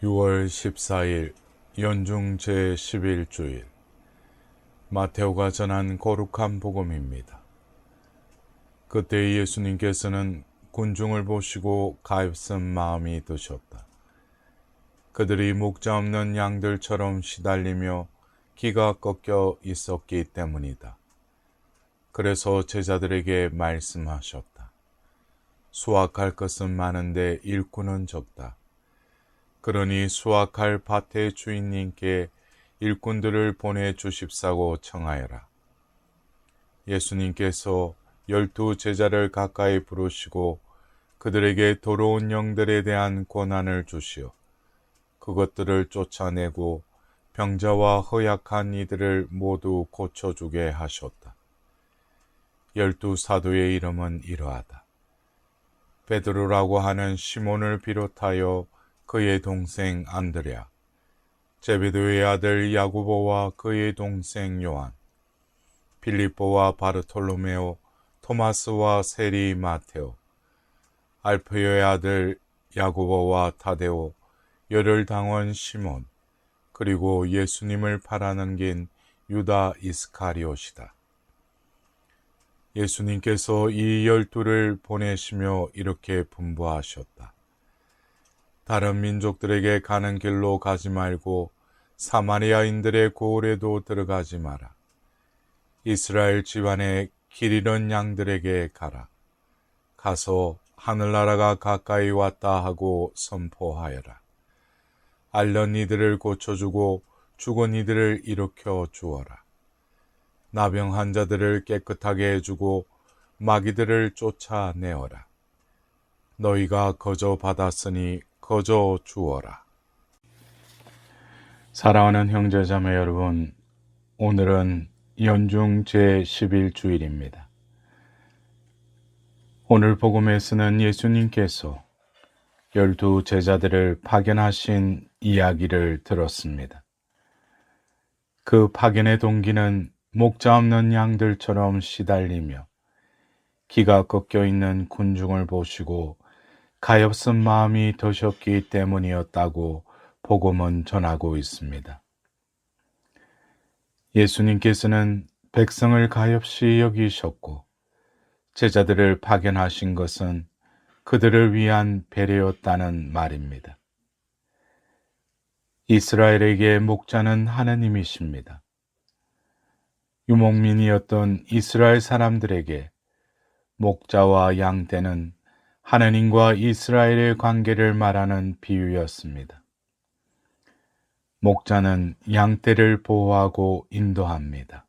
6월 14일 연중 제11주일 마테오가 전한 거룩한 복음입니다. 그때 예수님께서는 군중을 보시고 가엾은 마음이 드셨다. 그들이 목자 없는 양들처럼 시달리며 기가 꺾여 있었기 때문이다. 그래서 제자들에게 말씀하셨다. 수확할 것은 많은데 일꾼은 적다. 그러니 수확할 밭의 주인님께 일꾼들을 보내주십사고 청하여라. 예수님께서 12 제자를 가까이 부르시고 그들에게 더러운 영들에 대한 권한을 주시어 그것들을 쫓아내고 병자와 허약한 이들을 모두 고쳐주게 하셨다. 12 사도의 이름은 이러하다. 베드로라고 하는 시몬을 비롯하여 그의 동생 안드레아, 제베데오의 아들 야고보와 그의 동생 요한, 빌립보와 바르톨로메오, 토마스와 세리 마테오, 알페오의 아들 야고보와 타데오, 열혈당원 시몬, 그리고 예수님을 팔아넘긴 유다 이스카리옷이다. 예수님께서 이 12를 보내시며 이렇게 분부하셨다. 다른 민족들에게 가는 길로 가지 말고 사마리아인들의 고을에도 들어가지 마라. 이스라엘 집안의 길 잃은 양들에게 가라. 가서 하늘나라가 가까이 왔다 하고 선포하여라. 앓는 이들을 고쳐주고 죽은 이들을 일으켜 주어라. 나병 환자들을 깨끗하게 해주고 마귀들을 쫓아내어라. 너희가 거저 받았으니 거저 주어라. 사랑하는 형제자매 여러분, 오늘은 연중 제11주일입니다. 오늘 복음에서는 예수님께서 12 제자들을 파견하신 이야기를 들었습니다. 그 파견의 동기는 목자 없는 양들처럼 시달리며 기가 꺾여 있는 군중을 보시고 가엾은 마음이 드셨기 때문이었다고 복음은 전하고 있습니다. 예수님께서는 백성을 가엾이 여기셨고 제자들을 파견하신 것은 그들을 위한 배려였다는 말입니다. 이스라엘에게 목자는 하느님이십니다. 유목민이었던 이스라엘 사람들에게 목자와 양떼는 하느님과 이스라엘의 관계를 말하는 비유였습니다. 목자는 양떼를 보호하고 인도합니다.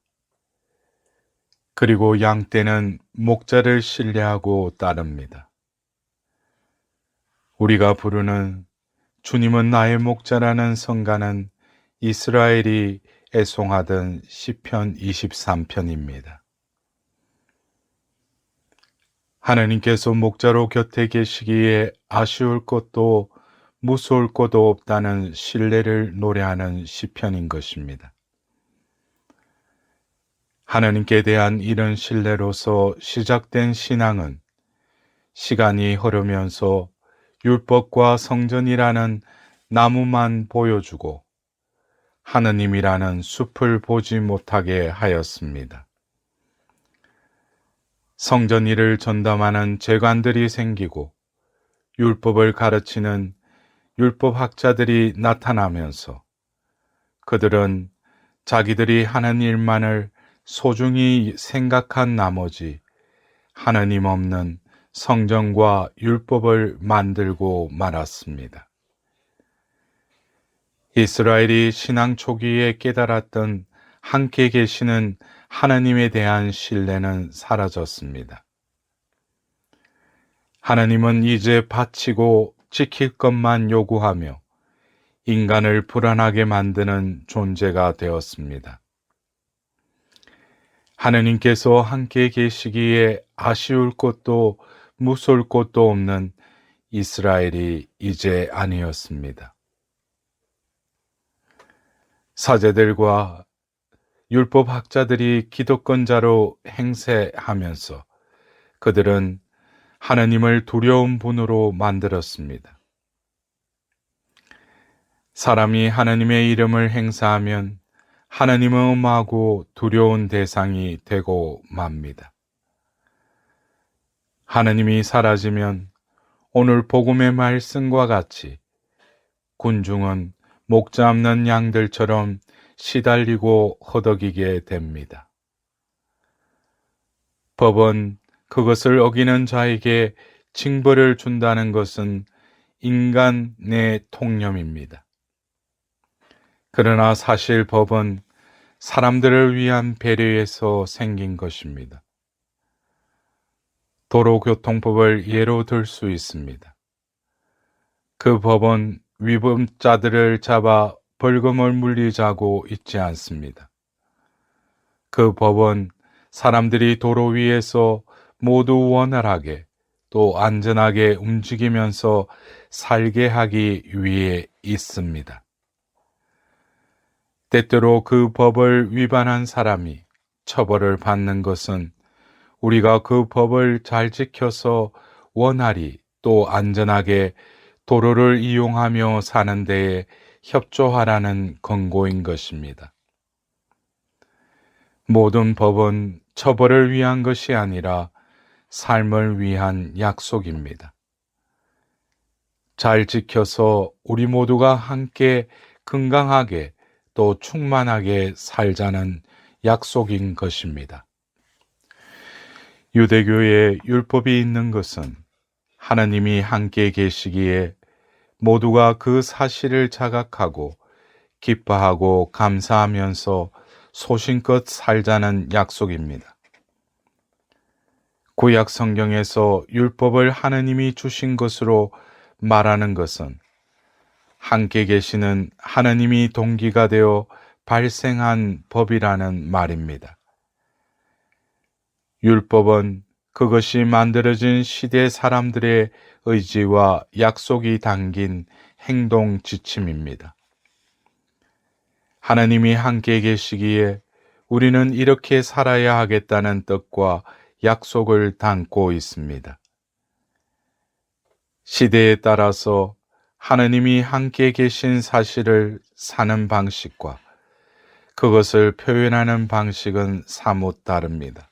그리고 양떼는 목자를 신뢰하고 따릅니다. 우리가 부르는 주님은 나의 목자라는 성가는 이스라엘이 애송하던 시편 23편입니다. 하나님께서 목자로 곁에 계시기에 아쉬울 것도 무서울 것도 없다는 신뢰를 노래하는 시편인 것입니다. 하나님께 대한 이런 신뢰로서 시작된 신앙은 시간이 흐르면서 율법과 성전이라는 나무만 보여주고 하느님이라는 숲을 보지 못하게 하였습니다. 성전 일을 전담하는 재관들이 생기고 율법을 가르치는 율법학자들이 나타나면서 그들은 자기들이 하는 일만을 소중히 생각한 나머지 하느님 없는 성전과 율법을 만들고 말았습니다. 이스라엘이 신앙 초기에 깨달았던 함께 계시는 하나님에 대한 신뢰는 사라졌습니다. 하나님은 이제 바치고 지킬 것만 요구하며 인간을 불안하게 만드는 존재가 되었습니다. 하느님께서 함께 계시기에 아쉬울 것도 무서울 것도 없는 이스라엘이 이제 아니었습니다. 사제들과 율법학자들이 기득권자로 행세하면서 그들은 하느님을 두려운 분으로 만들었습니다. 사람이 하나님의 이름을 행사하면 하나님은 음하고 두려운 대상이 되고 맙니다. 하나님이 사라지면 오늘 복음의 말씀과 같이 군중은 목 잡는 양들처럼 시달리고 허덕이게 됩니다. 법은 그것을 어기는 자에게 징벌을 준다는 것은 인간의 통념입니다. 그러나 사실 법은 사람들을 위한 배려에서 생긴 것입니다. 도로교통법을 예로 들 수 있습니다. 그 법은 위법자들을 잡아 벌금을 물리자고 있지 않습니다. 그 법은 사람들이 도로 위에서 모두 원활하게 또 안전하게 움직이면서 살게 하기 위해 있습니다. 때때로 그 법을 위반한 사람이 처벌을 받는 것은 우리가 그 법을 잘 지켜서 원활히 또 안전하게 도로를 이용하며 사는 데에 협조하라는 권고인 것입니다. 모든 법은 처벌을 위한 것이 아니라 삶을 위한 약속입니다. 잘 지켜서 우리 모두가 함께 건강하게 또 충만하게 살자는 약속인 것입니다. 유대교에 율법이 있는 것은 하나님이 함께 계시기에 모두가 그 사실을 자각하고 기뻐하고 감사하면서 소신껏 살자는 약속입니다. 구약 성경에서 율법을 하나님이 주신 것으로 말하는 것은 함께 계시는 하나님이 동기가 되어 발생한 법이라는 말입니다. 율법은 그것이 만들어진 시대 사람들의 의지와 약속이 담긴 행동 지침입니다. 하나님이 함께 계시기에 우리는 이렇게 살아야 하겠다는 뜻과 약속을 담고 있습니다. 시대에 따라서 하나님이 함께 계신 사실을 사는 방식과 그것을 표현하는 방식은 사뭇 다릅니다.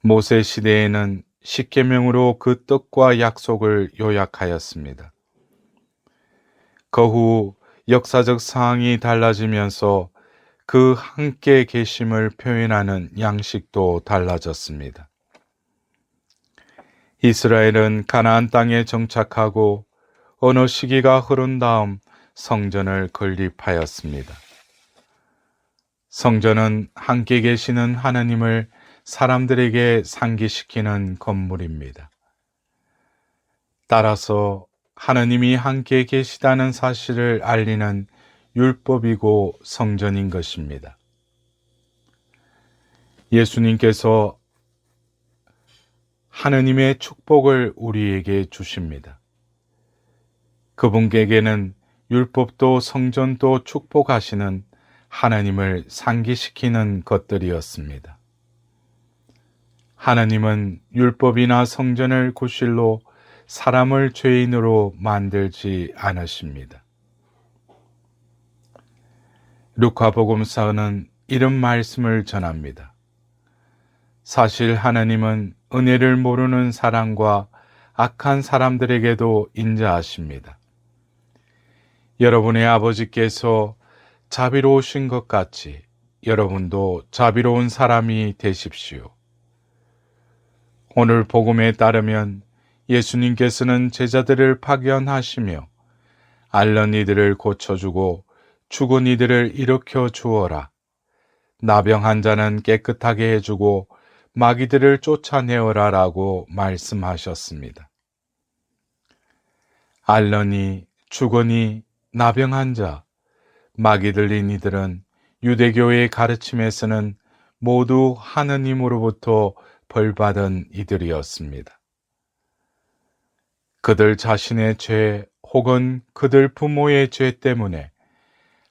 모세 시대에는 십계명으로 그 뜻과 약속을 요약하였습니다. 그 후 역사적 상황이 달라지면서 그 함께 계심을 표현하는 양식도 달라졌습니다. 이스라엘은 가나안 땅에 정착하고 어느 시기가 흐른 다음 성전을 건립하였습니다. 성전은 함께 계시는 하나님을 사람들에게 상기시키는 건물입니다. 따라서 하나님이 함께 계시다는 사실을 알리는 율법이고 성전인 것입니다. 예수님께서 하나님의 축복을 우리에게 주십니다. 그분께게는 율법도 성전도 축복하시는 하나님을 상기시키는 것들이었습니다. 하나님은 율법이나 성전을 구실로 사람을 죄인으로 만들지 않으십니다. 루카복음서는 이런 말씀을 전합니다. 사실 하나님은 은혜를 모르는 사람과 악한 사람들에게도 인자하십니다. 여러분의 아버지께서 자비로우신 것 같이 여러분도 자비로운 사람이 되십시오. 오늘 복음에 따르면 예수님께서는 제자들을 파견하시며 앓는 이들을 고쳐주고 죽은 이들을 일으켜 주어라. 나병 환자는 깨끗하게 해주고 마귀들을 쫓아내어라 라고 말씀하셨습니다. 앓는 이, 죽은 이, 나병 환자, 마귀 들린 이들은 유대교의 가르침에서는 모두 하느님으로부터 벌받은 이들이었습니다. 그들 자신의 죄 혹은 그들 부모의 죄 때문에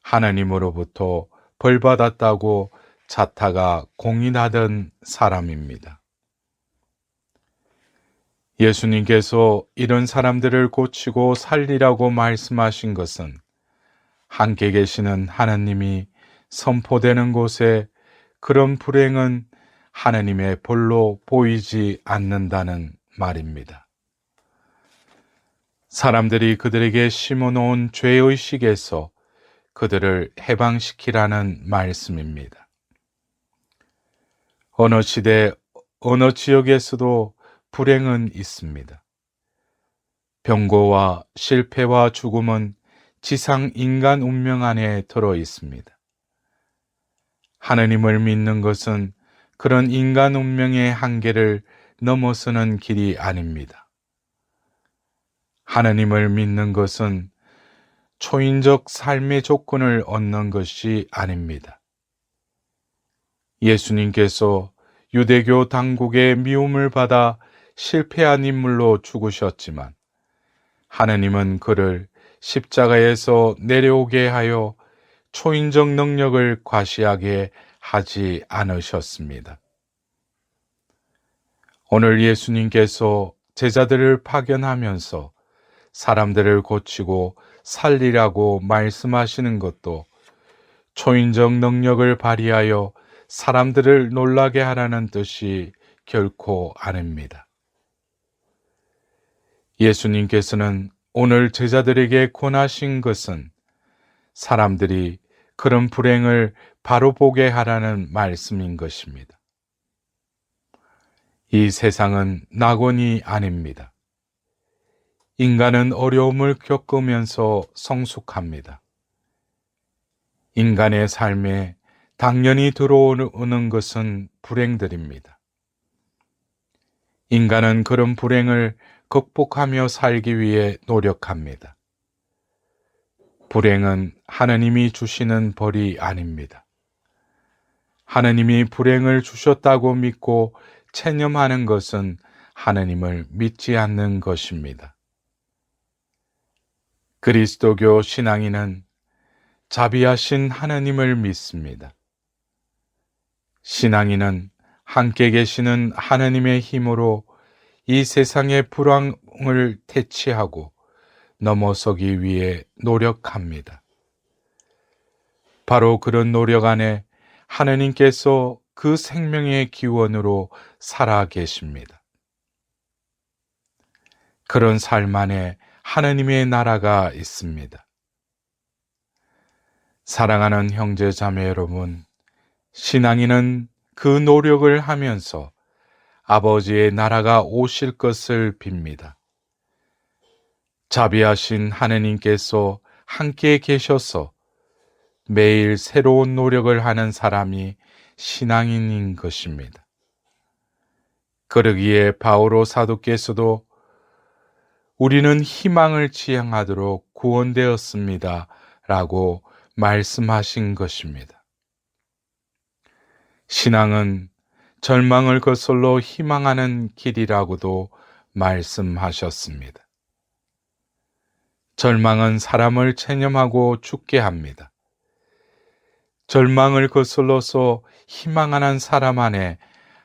하나님으로부터 벌받았다고 자타가 공인하던 사람입니다. 예수님께서 이런 사람들을 고치고 살리라고 말씀하신 것은 함께 계시는 하나님이 선포되는 곳에 그런 불행은 하나님의 볼로 보이지 않는다는 말입니다. 사람들이 그들에게 심어놓은 죄의식에서 그들을 해방시키라는 말씀입니다. 어느 시대, 어느 지역에서도 불행은 있습니다. 병고와 실패와 죽음은 지상 인간 운명 안에 들어 있습니다. 하느님을 믿는 것은 그런 인간 운명의 한계를 넘어서는 길이 아닙니다. 하느님을 믿는 것은 초인적 삶의 조건을 얻는 것이 아닙니다. 예수님께서 유대교 당국의 미움을 받아 실패한 인물로 죽으셨지만 하느님은 그를 십자가에서 내려오게 하여 초인적 능력을 과시하게 하지 않으셨습니다. 오늘 예수님께서 제자들을 파견하면서 사람들을 고치고 살리라고 말씀하시는 것도 초인적 능력을 발휘하여 사람들을 놀라게 하라는 뜻이 결코 아닙니다. 예수님께서는 오늘 제자들에게 권하신 것은 사람들이 그런 불행을 바로 보게 하라는 말씀인 것입니다. 이 세상은 낙원이 아닙니다. 인간은 어려움을 겪으면서 성숙합니다. 인간의 삶에 당연히 들어오는 것은 불행들입니다. 인간은 그런 불행을 극복하며 살기 위해 노력합니다. 불행은 하느님이 주시는 벌이 아닙니다. 하느님이 불행을 주셨다고 믿고 체념하는 것은 하느님을 믿지 않는 것입니다. 그리스도교 신앙인은 자비하신 하느님을 믿습니다. 신앙인은 함께 계시는 하느님의 힘으로 이 세상의 불황을 퇴치하고 넘어서기 위해 노력합니다. 바로 그런 노력 안에 하느님께서 그 생명의 기원으로 살아 계십니다. 그런 삶 안에 하느님의 나라가 있습니다. 사랑하는 형제 자매 여러분, 신앙인은 그 노력을 하면서 아버지의 나라가 오실 것을 빕니다. 자비하신 하느님께서 함께 계셔서 매일 새로운 노력을 하는 사람이 신앙인인 것입니다. 그러기에 바오로 사도께서도 우리는 희망을 지향하도록 구원되었습니다 라고 말씀하신 것입니다. 신앙은 절망을 거슬러 희망하는 길이라고도 말씀하셨습니다. 절망은 사람을 체념하고 죽게 합니다. 절망을 거슬러서 희망하는 사람 안에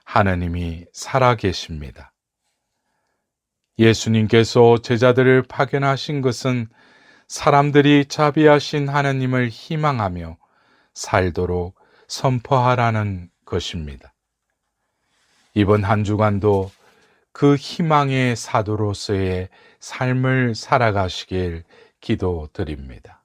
하느님이 살아 계십니다. 예수님께서 제자들을 파견하신 것은 사람들이 자비하신 하느님을 희망하며 살도록 선포하라는 것입니다. 이번 한 주간도 그 희망의 사도로서의 삶을 살아가시길 기도드립니다.